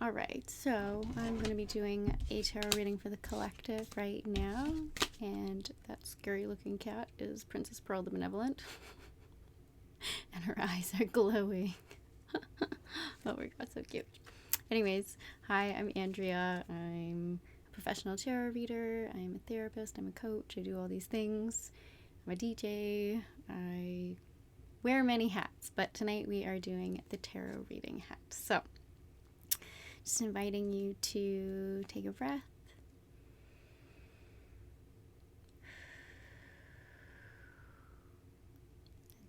All right, so I'm going to be doing a tarot reading for the collective right now, and that scary looking cat is Princess Pearl the Benevolent, and her eyes are glowing. Oh my god, so cute. Anyways, hi, I'm Andrea. I'm a professional tarot reader, I'm a therapist, I'm a coach, I do all these things. I'm a DJ, I wear many hats, but tonight we are doing the tarot reading hat. So, just inviting you to take a breath.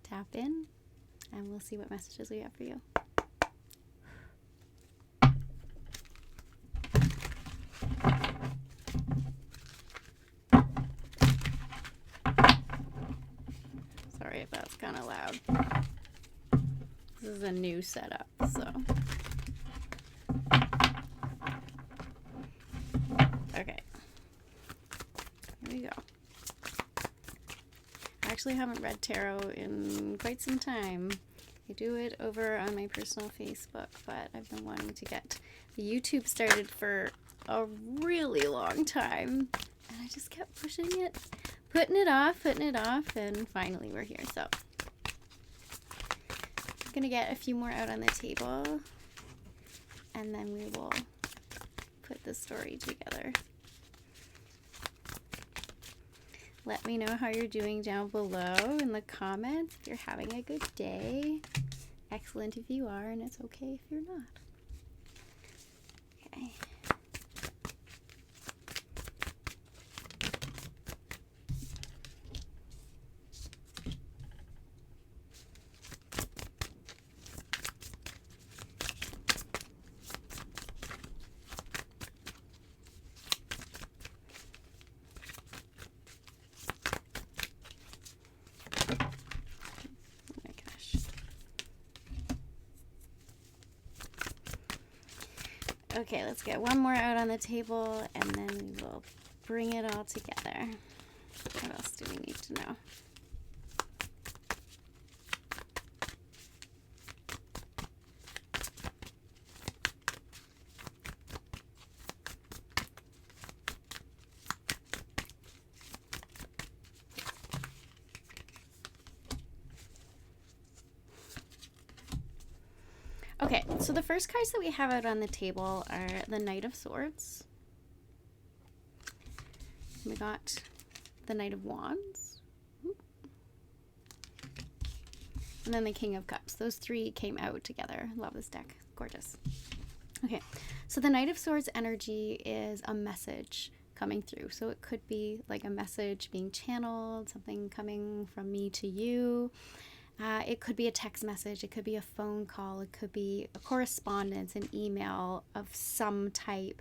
Tap in, and we'll see what messages we have for you. Sorry if that's kind of loud. This is a new setup, so. Okay. Here we go. I actually haven't read tarot in quite some time. I do it over on my personal Facebook, but I've been wanting to get the YouTube started for a really long time, and I just kept pushing it, putting it off, and finally we're here. So I'm gonna get a few more out on the table, and then we will put the story together. Let me know how you're doing down below in the comments if you're having a good day. Excellent if you are, and it's okay if you're not. Okay. Okay, let's get one more out on the table, and then we will bring it all together. What else do we need to know? Okay, so the first cards that we have out on the table are the Knight of Swords. We got the Knight of Wands. And then the King of Cups. Those three came out together. Love this deck. Gorgeous. Okay, so the Knight of Swords energy is a message coming through. So it could be like a message being channeled, something coming from me to you. It could be a text message, it could be a phone call, it could be a correspondence, an email of some type.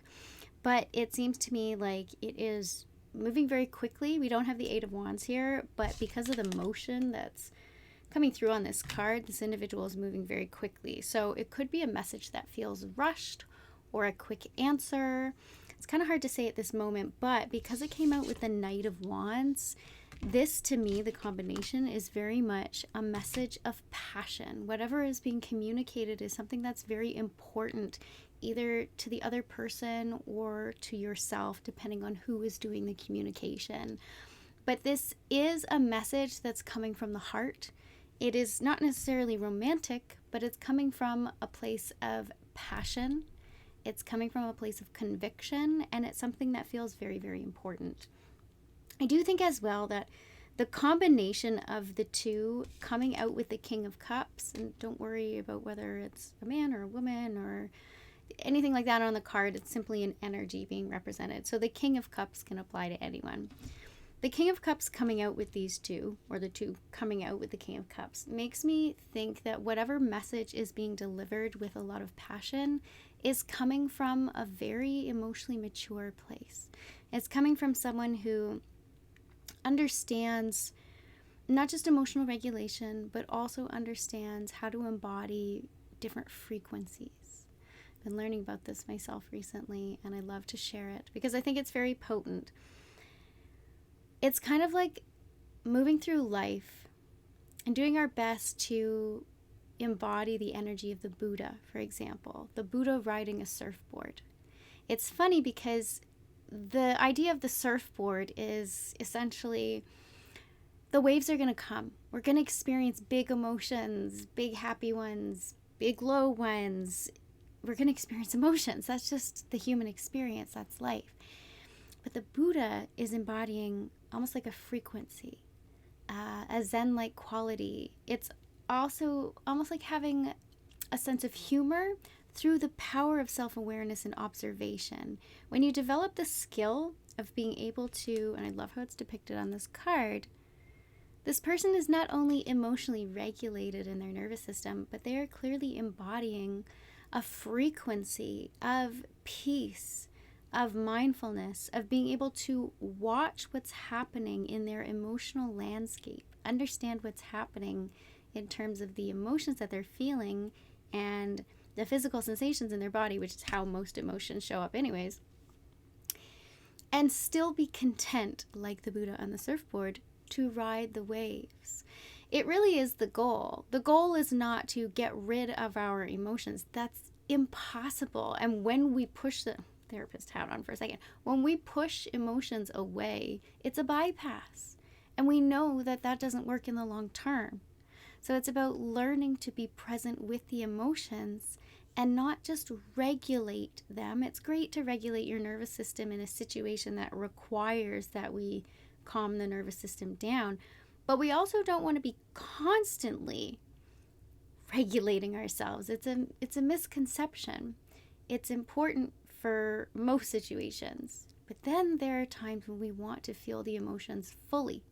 But it seems to me like it is moving very quickly. We don't have the Eight of Wands here, but because of the motion that's coming through on this card, this individual is moving very quickly. So it could be a message that feels rushed or a quick answer. It's kind of hard to say at this moment, but because it came out with the Knight of Wands, this, to me, the combination is very much a message of passion. Whatever is being communicated is something that's very important, either to the other person or to yourself, depending on who is doing the communication. But this is a message that's coming from the heart. It is not necessarily romantic, but it's coming from a place of passion. It's coming from a place of conviction, and it's something that feels very, very important. I do think as well that the combination of the two coming out with the King of Cups, and don't worry about whether it's a man or a woman or anything like that on the card, it's simply an energy being represented. So the King of Cups can apply to anyone. The King of Cups coming out with these two, or the two coming out with the King of Cups, makes me think that whatever message is being delivered with a lot of passion is coming from a very emotionally mature place. It's coming from someone who understands not just emotional regulation, but also understands how to embody different frequencies. I've been learning about this myself recently, and I love to share it because I think it's very potent. It's kind of like moving through life and doing our best to embody the energy of the Buddha, for example, the Buddha riding a surfboard. It's funny because the idea of the surfboard is essentially the waves are going to come. We're going to experience big emotions, big happy ones, big low ones. We're going to experience emotions. That's just the human experience. That's life. But the Buddha is embodying almost like a frequency, a Zen-like quality. It's also almost like having a sense of humor through the power of self-awareness and observation. When you develop the skill of being able to, and I love how it's depicted on this card, this person is not only emotionally regulated in their nervous system, but they are clearly embodying a frequency of peace, of mindfulness, of being able to watch what's happening in their emotional landscape, understand what's happening in terms of the emotions that they're feeling and the physical sensations in their body, which is how most emotions show up anyways, and still be content, like the Buddha on the surfboard, to ride the waves. It really is the goal. The goal is not to get rid of our emotions. That's impossible. And when we push the therapist hat on for a second, when we push emotions away, it's a bypass. And we know that that doesn't work in the long term. So it's about learning to be present with the emotions and not just regulate them. It's great to regulate your nervous system in a situation that requires that we calm the nervous system down. But we also don't want to be constantly regulating ourselves. It's a misconception. It's important for most situations. But then there are times when we want to feel the emotions fully.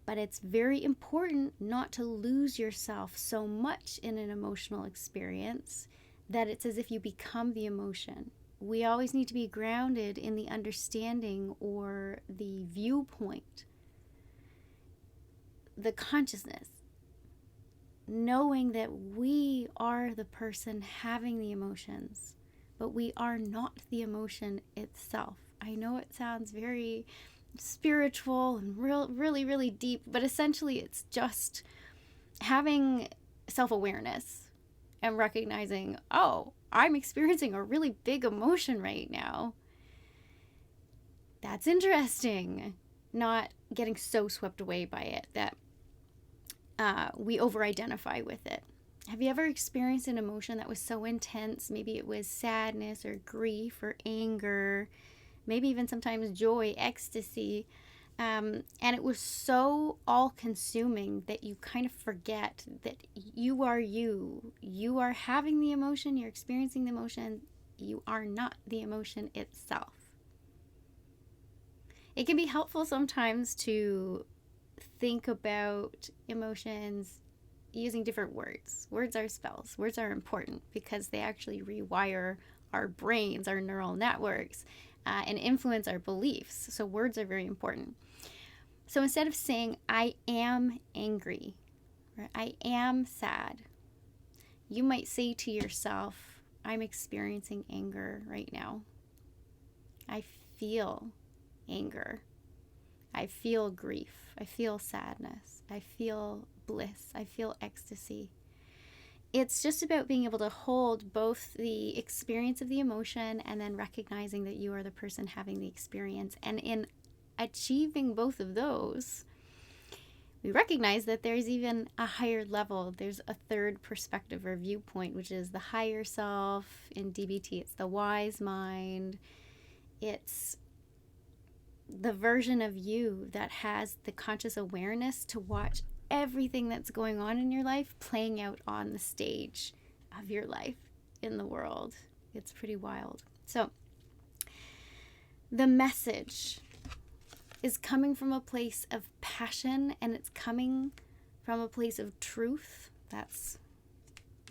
But it's very important not to lose yourself so much in an emotional experience that it's as if you become the emotion. We always need to be grounded in the understanding or the viewpoint, the consciousness, knowing that we are the person having the emotions, but we are not the emotion itself. I know it sounds very spiritual and really deep, but essentially it's just having self-awareness and recognizing, oh, I'm experiencing a really big emotion right now. That's interesting. Not getting so swept away by it that we over-identify with it. Have you ever experienced an emotion that was so intense? Maybe it was sadness or grief or anger, maybe even sometimes joy, ecstasy. And it was so all-consuming that you kind of forget that you are you. You are having the emotion, you're experiencing the emotion. You are not the emotion itself. It can be helpful sometimes to think about emotions using different words. Words are spells. Words are important because they actually rewire our brains, our neural networks, and influence our beliefs. So words are very important. So instead of saying, I am angry, or I am sad, you might say to yourself, I'm experiencing anger right now. I feel anger. I feel grief. I feel sadness. I feel bliss. I feel ecstasy. It's just about being able to hold both the experience of the emotion and then recognizing that you are the person having the experience. And in achieving both of those, we recognize that there's even a higher level. There's a third perspective or viewpoint, which is the higher self. In DBT, it's the wise mind. It's the version of you that has the conscious awareness to watch everything that's going on in your life playing out on the stage of your life in the world. It's pretty wild. So the message is coming from a place of passion, and it's coming from a place of truth. That's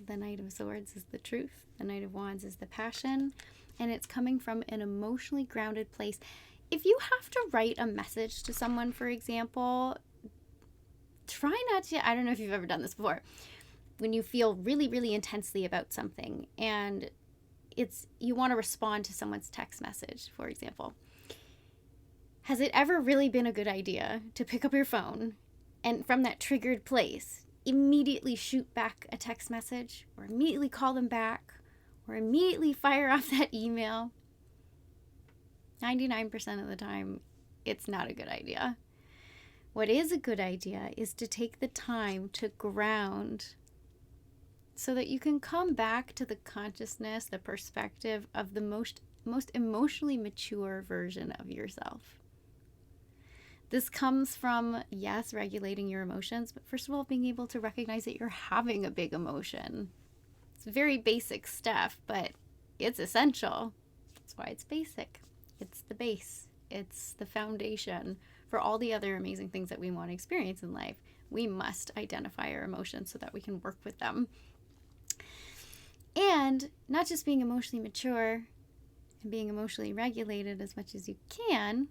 the Knight of Swords is the truth. The Knight of Wands is the passion. And it's coming from an emotionally grounded place. If you have to write a message to someone, for example, try not to, I don't know if you've ever done this before, when you feel really intensely about something and you want to respond to someone's text message, for example. Has it ever really been a good idea to pick up your phone and from that triggered place, immediately shoot back a text message or immediately call them back or immediately fire off that email. 99% of the time, it's not a good idea. What is a good idea is to take the time to ground so that you can come back to the consciousness, the perspective of the most emotionally mature version of yourself. This comes from, yes, regulating your emotions, but first of all, being able to recognize that you're having a big emotion. It's very basic stuff, but it's essential. That's why it's basic. It's the base. It's the foundation for all the other amazing things that we want to experience in life. We must identify our emotions so that we can work with them. And not just being emotionally mature and being emotionally regulated as much as you can,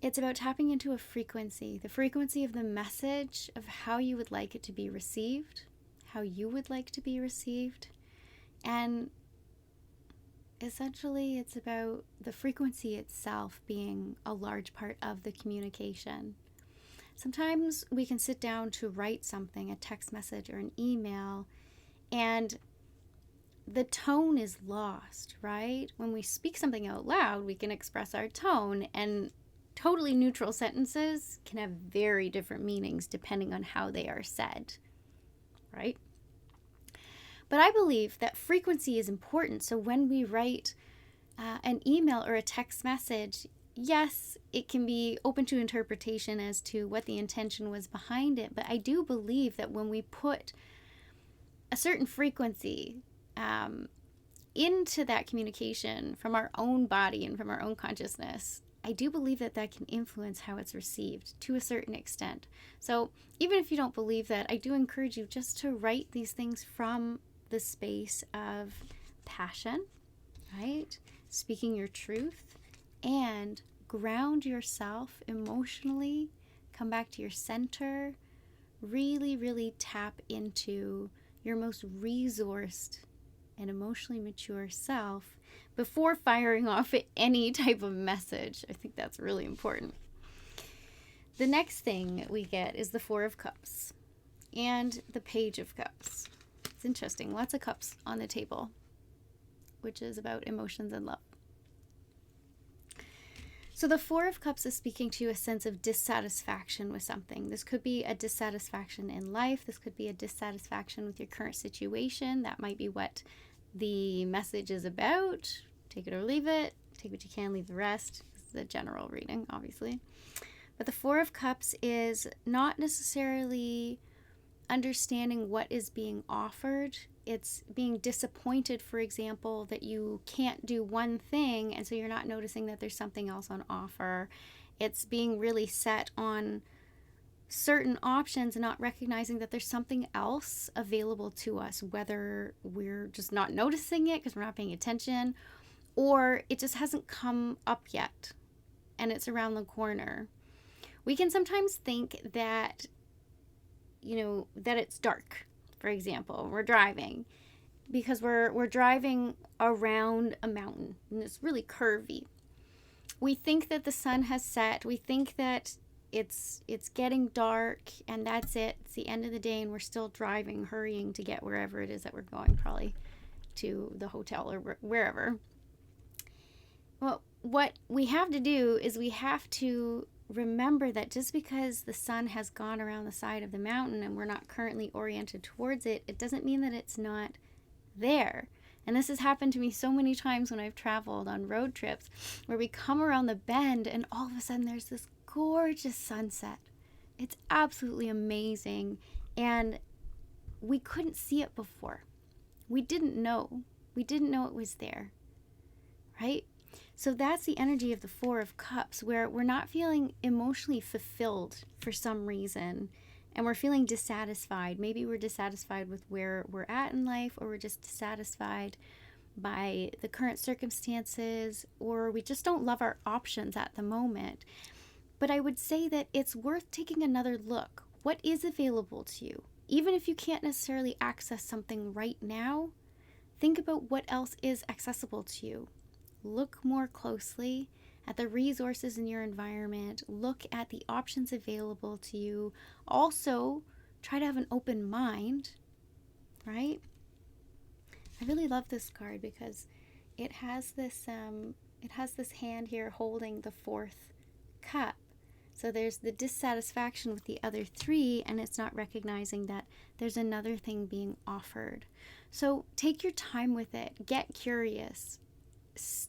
it's about tapping into a frequency, the frequency of the message of how you would like it to be received, how you would like to be received. And essentially, it's about the frequency itself being a large part of the communication. Sometimes we can sit down to write something, a text message or an email, and the tone is lost, right? When we speak something out loud, we can express our tone, and totally neutral sentences can have very different meanings depending on how they are said, right? But I believe that frequency is important. So when we write an email or a text message, yes, it can be open to interpretation as to what the intention was behind it. But I do believe that when we put a certain frequency into that communication from our own body and from our own consciousness, I do believe that that can influence how it's received to a certain extent. So even if you don't believe that, I do encourage you just to write these things from the space of passion, right? Speaking your truth, and ground yourself emotionally, come back to your center, really, really tap into your most resourced and emotionally mature self before firing off any type of message. I think that's really important. The next thing we get is the Four of Cups and the Page of Cups. It's interesting. Lots of cups on the table, which is about emotions and love. So the Four of Cups is speaking to a sense of dissatisfaction with something. This could be a dissatisfaction in life. This could be a dissatisfaction with your current situation. That might be what the message is about. Take it or leave it. Take what you can, leave the rest. This is a general reading, obviously. But the Four of Cups is not necessarily understanding what is being offered. It's being disappointed, for example, that you can't do one thing, and so you're not noticing that there's something else on offer. It's being really set on certain options and not recognizing that there's something else available to us, whether we're just not noticing it because we're not paying attention, or it just hasn't come up yet and it's around the corner. We can sometimes think that, that it's dark. For example, we're driving because we're driving around a mountain and it's really curvy. We think that the sun has set. We think that it's getting dark and that's it. It's the end of the day and we're still driving, hurrying to get wherever it is that we're going, probably to the hotel or wherever. Well, what we have to do is we have to remember that just because the sun has gone around the side of the mountain and we're not currently oriented towards it, it doesn't mean that it's not there. And this has happened to me so many times when I've traveled on road trips where we come around the bend and all of a sudden there's this gorgeous sunset. It's absolutely amazing. And we couldn't see it before. We didn't know. We didn't know it was there, right? So that's the energy of the Four of Cups, where we're not feeling emotionally fulfilled for some reason and we're feeling dissatisfied. Maybe we're dissatisfied with where we're at in life, or we're just dissatisfied by the current circumstances, or we just don't love our options at the moment. But I would say that it's worth taking another look. What is available to you? Even if you can't necessarily access something right now, think about what else is accessible to you. Look more closely at the resources in your environment. Look at the options available to you. Also, try to have an open mind, right? I really love this card because it has this hand here holding the fourth cup. So there's the dissatisfaction with the other three, and it's not recognizing that there's another thing being offered. So take your time with it. Get curious.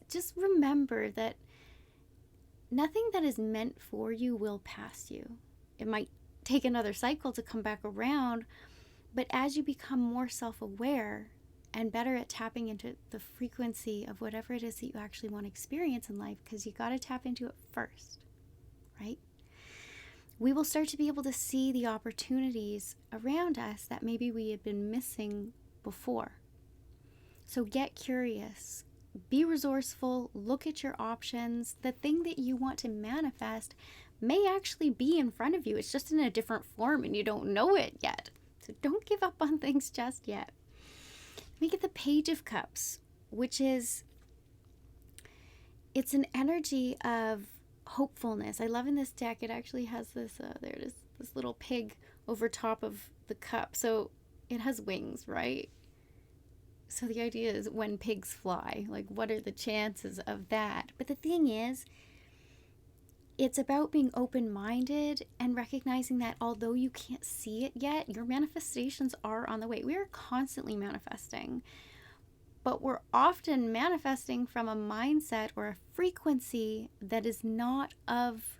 Just remember that nothing that is meant for you will pass you. It might take another cycle to come back around, but as you become more self-aware and better at tapping into the frequency of whatever it is that you actually want to experience in life, because you got to tap into it first, right? We will start to be able to see the opportunities around us that maybe we had been missing before. So get curious, be resourceful, look at your options. The thing that you want to manifest may actually be in front of you. It's just in a different form and you don't know it yet. So don't give up on things just yet. We get the Page of Cups, which is, it's an energy of hopefulness. I love in this deck, it actually has this, there it is, this little pig over top of the cup. So it has wings, right? So the idea is when pigs fly, like what are the chances of that? But the thing is, it's about being open-minded and recognizing that although you can't see it yet, your manifestations are on the way. We are constantly manifesting, but we're often manifesting from a mindset or a frequency that is not of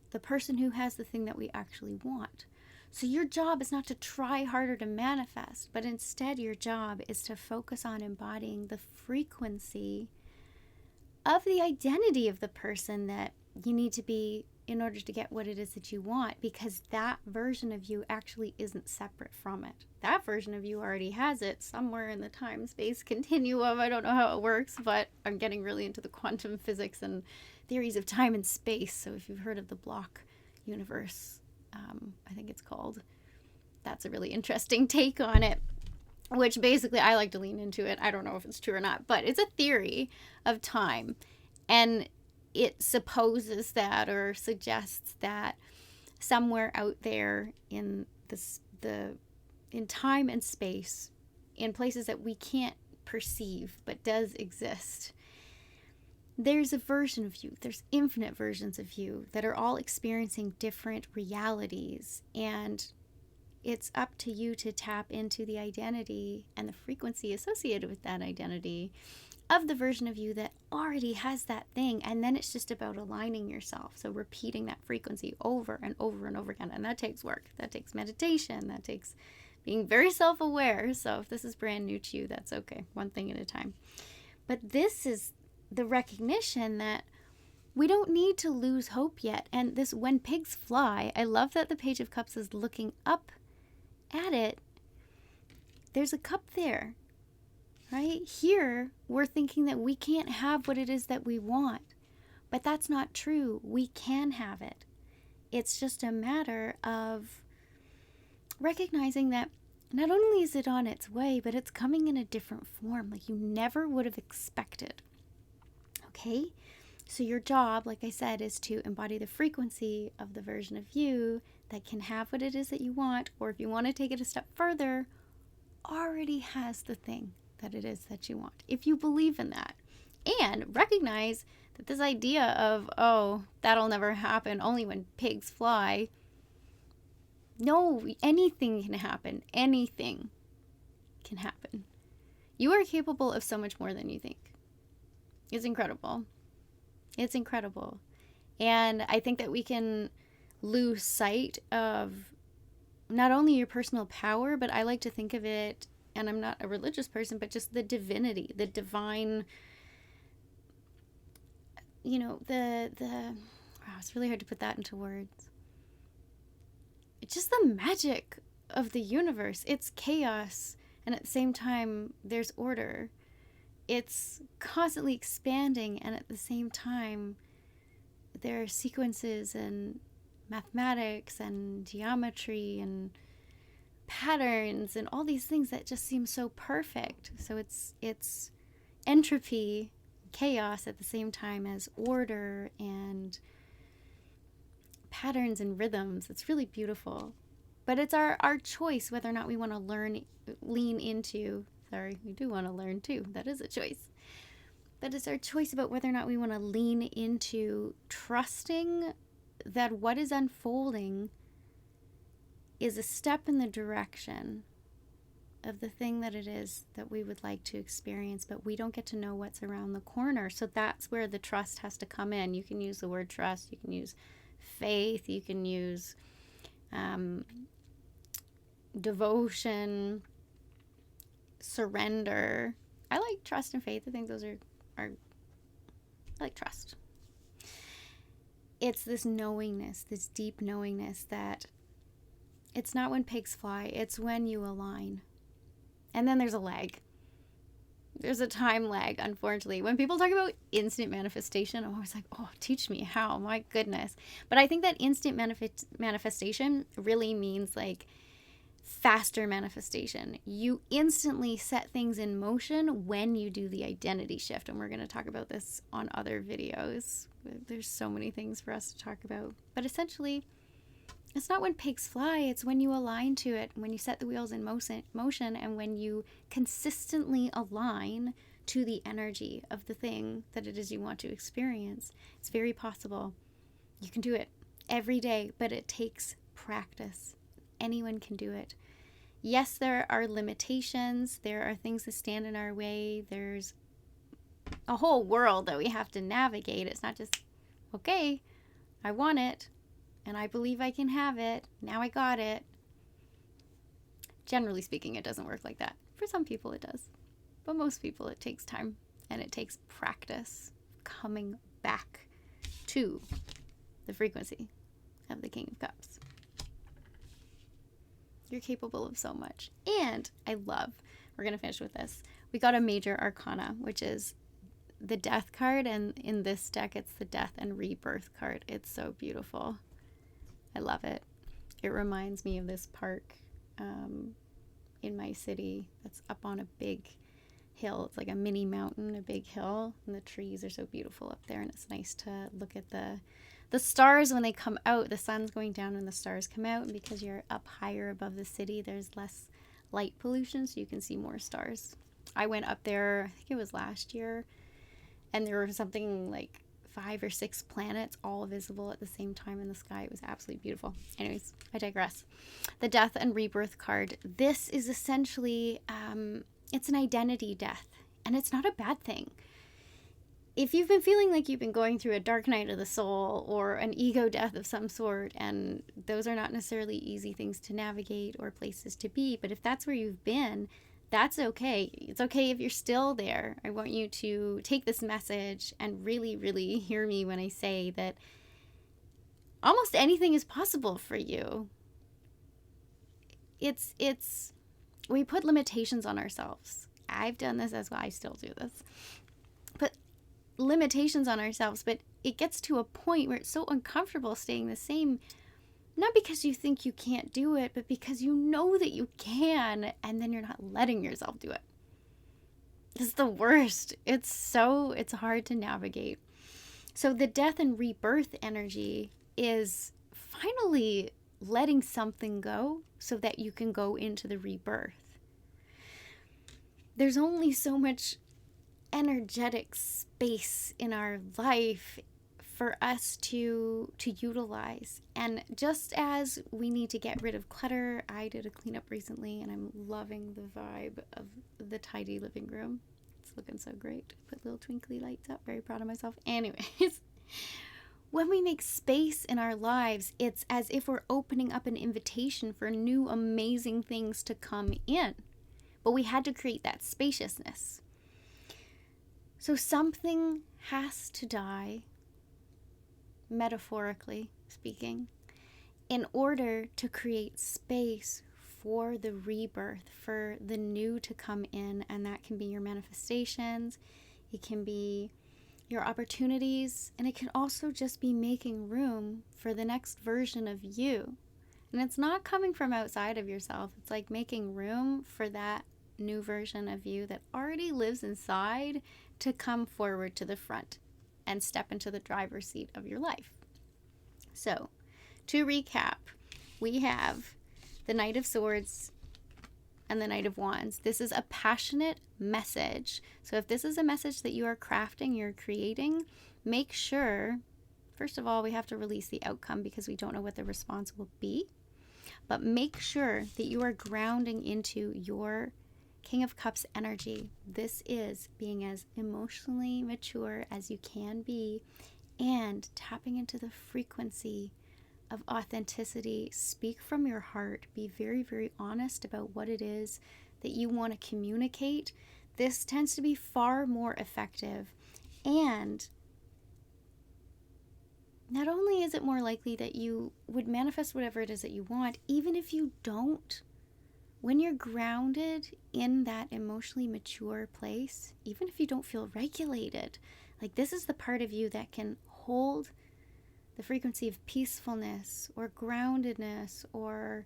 the person who has the thing that we actually want. So your job is not to try harder to manifest, but instead your job is to focus on embodying the frequency of the identity of the person that you need to be in order to get what it is that you want, because that version of you actually isn't separate from it. That version of you already has it somewhere in the time-space continuum. I don't know how it works, but I'm getting really into the quantum physics and theories of time and space. So if you've heard of the block universe, I think it's called, that's a really interesting take on it, which basically I like to lean into it. I don't know if it's true or not, but it's a theory of time. And it supposes that, or suggests that somewhere out there in in time and space, in places that we can't perceive but does exist, there's a version of you. There's infinite versions of you that are all experiencing different realities, and it's up to you to tap into the identity and the frequency associated with that identity of the version of you that already has that thing. And then it's just about aligning yourself. So repeating that frequency over and over and over again. And that takes work. That takes meditation. That takes being very self-aware. So if this is brand new to you, that's okay. One thing at a time. But this is the recognition that we don't need to lose hope yet. And this, when pigs fly, I love that the Page of Cups is looking up at it. There's a cup there. Right? Here, we're thinking that we can't have what it is that we want. But that's not true. We can have it. It's just a matter of recognizing that not only is it on its way, but it's coming in a different form, like you never would have expected. Okay? So your job, like I said, is to embody the frequency of the version of you that can have what it is that you want, or if you want to take it a step further, already has the thing that it is that you want, if you believe in that. And recognize that this idea of, oh, that'll never happen, only when pigs fly. No, anything can happen. Anything can happen. You are capable of so much more than you think. It's incredible. It's incredible. And I think that we can lose sight of not only your personal power, but I like to think of it, and I'm not a religious person, but just the divinity, the divine, wow, it's really hard to put that into words. It's just the magic of the universe. It's chaos, and at the same time, there's order. It's constantly expanding, and at the same time, there are sequences and mathematics and geometry and patterns and all these things that just seem so perfect. So it's entropy, chaos at the same time as order and patterns and rhythms. It's really beautiful. But it's our choice whether or not we want to lean into, sorry, we do want to learn too. That is a choice. But it's our choice about whether or not we want to lean into trusting that what is unfolding is a step in the direction of the thing that it is that we would like to experience, but we don't get to know what's around the corner. So that's where the trust has to come in. You can use the word trust, you can use faith, you can use devotion, surrender. I like trust and faith. I think those are I like trust. It's this knowingness, this deep knowingness that it's not when pigs fly, it's when you align. And then there's a lag. There's a time lag, unfortunately. When people talk about instant manifestation, I'm always like, oh, teach me how, my goodness. But I think that instant manifestation really means like faster manifestation. You instantly set things in motion when you do the identity shift. And we're going to talk about this on other videos. There's so many things for us to talk about. But essentially, it's not when pigs fly, it's when you align to it, when you set the wheels in motion, and when you consistently align to the energy of the thing that it is you want to experience. It's very possible. You can do it every day, but it takes practice. Anyone can do it. Yes, there are limitations. There are things that stand in our way. There's a whole world that we have to navigate. It's not just, okay, I want it, and I believe I can have it. Now I got it. Generally speaking, it doesn't work like that. For some people, it does. But most people, it takes time, and it takes practice coming back to the frequency of the King of Cups. You're capable of so much. And I love, we're going to finish with this. We got a major arcana, which is the death card. And in this deck, it's the death and rebirth card. It's so beautiful. I love it. It reminds me of this park in my city that's up on a big hill. It's like a mini mountain, a big hill. And the trees are so beautiful up there. And it's nice to look at the stars when they come out. The sun's going down and the stars come out, and because you're up higher above the city, there's less light pollution, so you can see more stars. I went up there, I think it was last year, and there were something like 5 or 6 planets all visible at the same time in the sky. It was absolutely beautiful. Anyways, I digress. The death and rebirth card. This is essentially, it's an identity death, and it's not a bad thing. If you've been feeling like you've been going through a dark night of the soul or an ego death of some sort, and those are not necessarily easy things to navigate or places to be, but if that's where you've been, that's okay. It's okay if you're still there. I want you to take this message and really, really hear me when I say that almost anything is possible for you. We put limitations on ourselves. I've done this as well. I still do this. But limitations on ourselves, but it gets to a point where it's so uncomfortable staying the same, not because you think you can't do it, but because you know that you can, and then you're not letting yourself do it. It's the worst. It's hard to navigate. So the death and rebirth energy is finally letting something go so that you can go into the rebirth. There's only so much energetic space in our life for us to utilize. And just as we need to get rid of clutter, I did a cleanup recently and I'm loving the vibe of the tidy living room. It's looking so great. Put little twinkly lights up. Very proud of myself. Anyways, when we make space in our lives, it's as if we're opening up an invitation for new amazing things to come in. But we had to create that spaciousness. So something has to die, metaphorically speaking, in order to create space for the rebirth, for the new to come in. And that can be your manifestations, it can be your opportunities, and it can also just be making room for the next version of you. And it's not coming from outside of yourself. It's like making room for that new version of you that already lives inside to come forward to the front and step into the driver's seat of your life. So, to recap, we have the Knight of Swords and the Knight of Wands. This is a passionate message. So if this is a message that you are crafting, you're creating, make sure, first of all, we have to release the outcome because we don't know what the response will be. But make sure that you are grounding into your King of Cups energy. This is being as emotionally mature as you can be and tapping into the frequency of authenticity. Speak from your heart. Be very, very honest about what it is that you want to communicate. This tends to be far more effective. And not only is it more likely that you would manifest whatever it is that you want, even if you don't, when you're grounded in that emotionally mature place, even if you don't feel regulated, like this is the part of you that can hold the frequency of peacefulness or groundedness or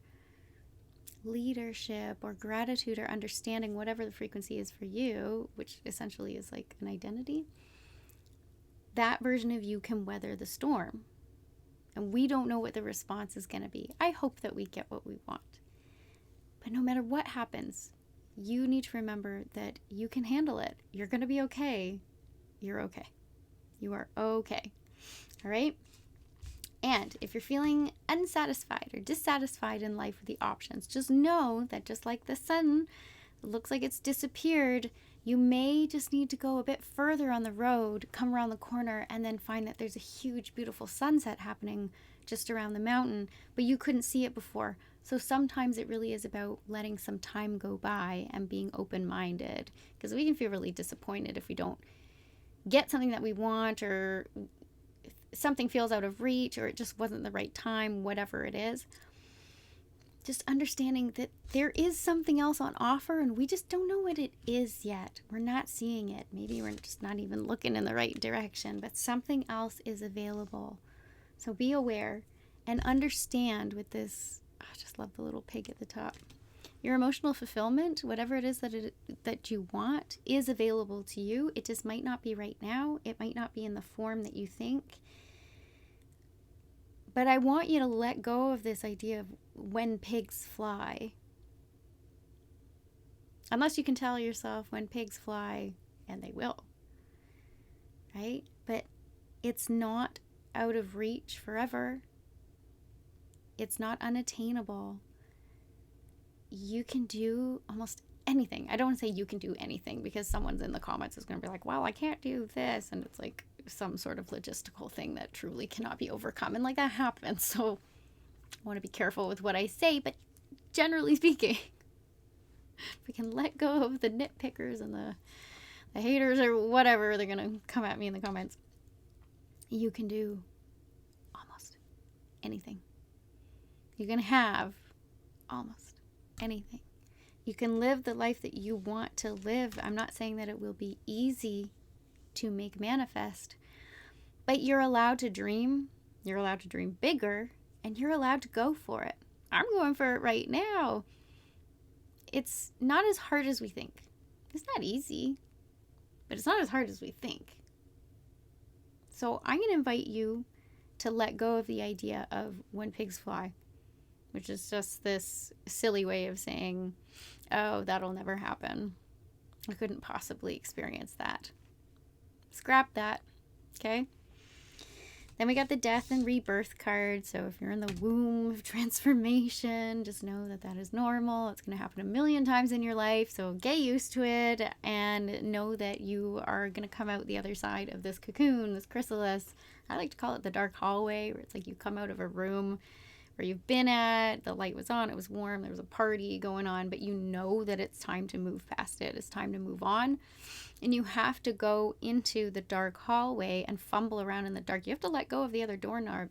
leadership or gratitude or understanding, whatever the frequency is for you, which essentially is like an identity. That version of you can weather the storm. And we don't know what the response is going to be. I hope that we get what we want. But no matter what happens, you need to remember that you can handle it. You're going to be okay. You're okay. You are okay. All right? And if you're feeling unsatisfied or dissatisfied in life with the options, just know that just like the sun looks like it's disappeared, you may just need to go a bit further on the road, come around the corner, and then find that there's a huge, beautiful sunset happening just around the mountain, but you couldn't see it before. So sometimes it really is about letting some time go by and being open-minded, because we can feel really disappointed if we don't get something that we want, or something feels out of reach, or it just wasn't the right time, whatever it is. Just understanding that there is something else on offer and we just don't know what it is yet. We're not seeing it. Maybe we're just not even looking in the right direction, but something else is available. So be aware and understand with this. I just love the little pig at the top. Your emotional fulfillment, whatever it is that you want, is available to you. It just might not be right now. It might not be in the form that you think. But I want you to let go of this idea of when pigs fly. Unless you can tell yourself when pigs fly, and they will. Right? But it's not out of reach forever. It's not unattainable. You can do almost anything. I don't want to say you can do anything, because someone's in the comments is going to be like, well, I can't do this. And it's like some sort of logistical thing that truly cannot be overcome. And like that happens. So I want to be careful with what I say, but generally speaking, we can let go of the nitpickers and the haters or whatever they're going to come at me in the comments. You can do almost anything. You can have almost anything. You can live the life that you want to live. I'm not saying that it will be easy to make manifest, but you're allowed to dream. You're allowed to dream bigger, and you're allowed to go for it. I'm going for it right now. It's not as hard as we think. It's not easy, but it's not as hard as we think. So I'm going to invite you to let go of the idea of when pigs fly, which is just this silly way of saying, oh, that'll never happen. I couldn't possibly experience that. Scrap that, okay? Then we got the death and rebirth card. So if you're in the womb of transformation, just know that that is normal. It's going to happen a million times in your life. So get used to it and know that you are going to come out the other side of this cocoon, this chrysalis. I like to call it the dark hallway, where it's like you come out of a room where you've been at, the light was on, it was warm, there was a party going on, but you know that it's time to move past it. It's time to move on. And you have to go into the dark hallway and fumble around in the dark. You have to let go of the other doorknob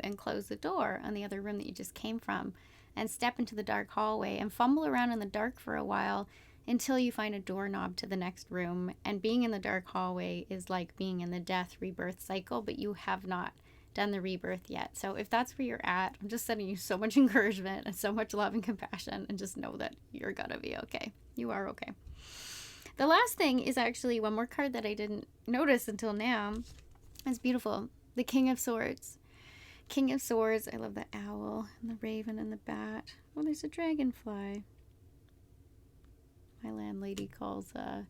and close the door on the other room that you just came from and step into the dark hallway and fumble around in the dark for a while until you find a doorknob to the next room. And being in the dark hallway is like being in the death rebirth cycle, but you have not done the rebirth yet. So if that's where you're at, I'm just sending you so much encouragement and so much love and compassion, and just know that you're gonna be okay. You are okay. The last thing is actually one more card that I didn't notice until now. It's beautiful. The King of Swords. King of Swords. I love the owl and the raven and the bat. Oh, there's a dragonfly. My landlady calls the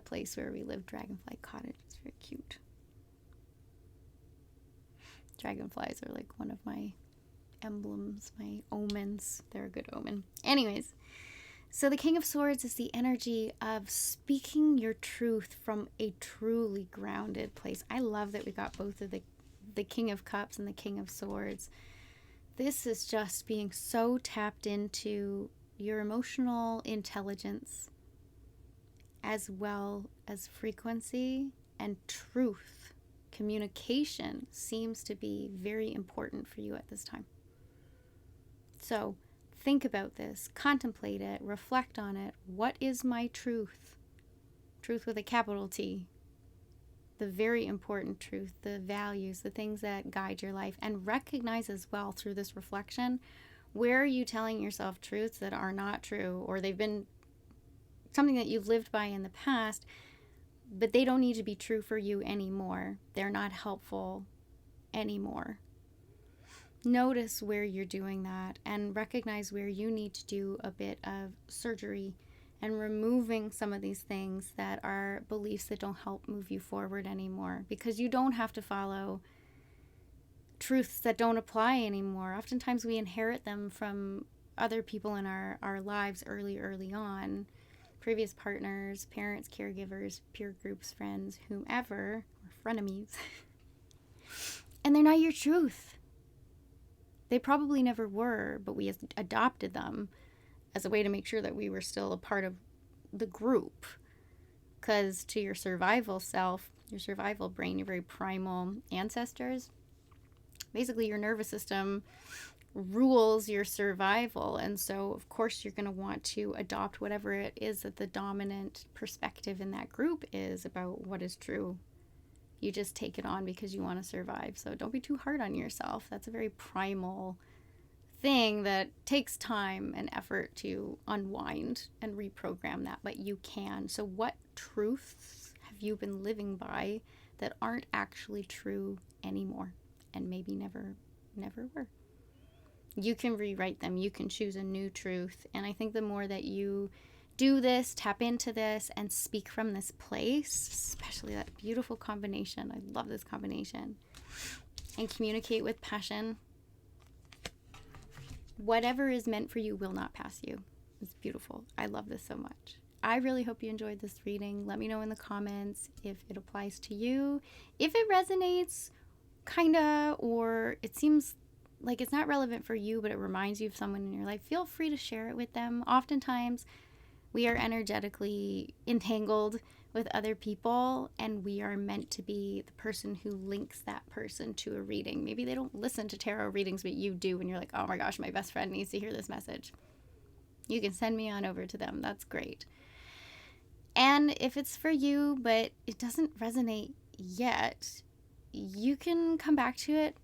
place where we live Dragonfly Cottage. It's very cute. Dragonflies are like one of my emblems, my omens. They're a good omen. Anyways, so the King of Swords is the energy of speaking your truth from a truly grounded place. I love that we got both of the King of Cups and the King of Swords. This is just being so tapped into your emotional intelligence as well as frequency and truth. Communication seems to be very important for you at this time. So think about this, contemplate it, reflect on it. What is my truth? Truth with a capital T. The very important truth, the values, the things that guide your life, and recognize as well through this reflection, where are you telling yourself truths that are not true, or they've been something that you've lived by in the past, but they don't need to be true for you anymore. They're not helpful anymore. Notice where you're doing that and recognize where you need to do a bit of surgery and removing some of these things that are beliefs that don't help move you forward anymore, because you don't have to follow truths that don't apply anymore. Oftentimes we inherit them from other people in our lives early on, previous partners, parents, caregivers, peer groups, friends, whomever, or frenemies. And they're not your truth. They probably never were, but we adopted them as a way to make sure that we were still a part of the group. Because to your survival self, your survival brain, your very primal ancestors, basically your nervous system rules your survival. And so, of course, you're going to want to adopt whatever it is that the dominant perspective in that group is about what is true. You just take it on because you want to survive. So don't be too hard on yourself. That's a very primal thing that takes time and effort to unwind and reprogram that, but you can. So what truths have you been living by that aren't actually true anymore, and maybe never were? You can rewrite them. You can choose a new truth. And I think the more that you do this, tap into this, and speak from this place, especially that beautiful combination. I love this combination. And communicate with passion. Whatever is meant for you will not pass you. It's beautiful. I love this so much. I really hope you enjoyed this reading. Let me know in the comments if it applies to you. If it resonates, kinda, or it seems like it's not relevant for you, but it reminds you of someone in your life, feel free to share it with them. Oftentimes, we are energetically entangled with other people, and we are meant to be the person who links that person to a reading. Maybe they don't listen to tarot readings, but you do, and you're like, oh my gosh, my best friend needs to hear this message. You can send me on over to them. That's great. And if it's for you, but it doesn't resonate yet, you can come back to it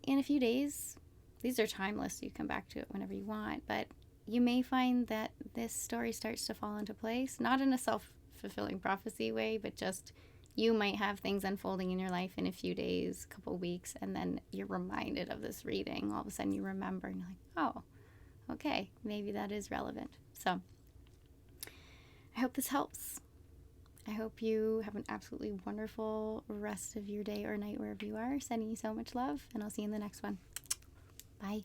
in a few days. These are timeless. You come back to it whenever you want, but you may find that this story starts to fall into place, not in a self-fulfilling prophecy way, but just you might have things unfolding in your life in a few days, a couple weeks, and then you're reminded of this reading. All of a sudden you remember and you're like, oh, okay, maybe that is relevant. So I hope this helps. I hope you have an absolutely wonderful rest of your day or night wherever you are. Sending you so much love, and I'll see you in the next one. Bye.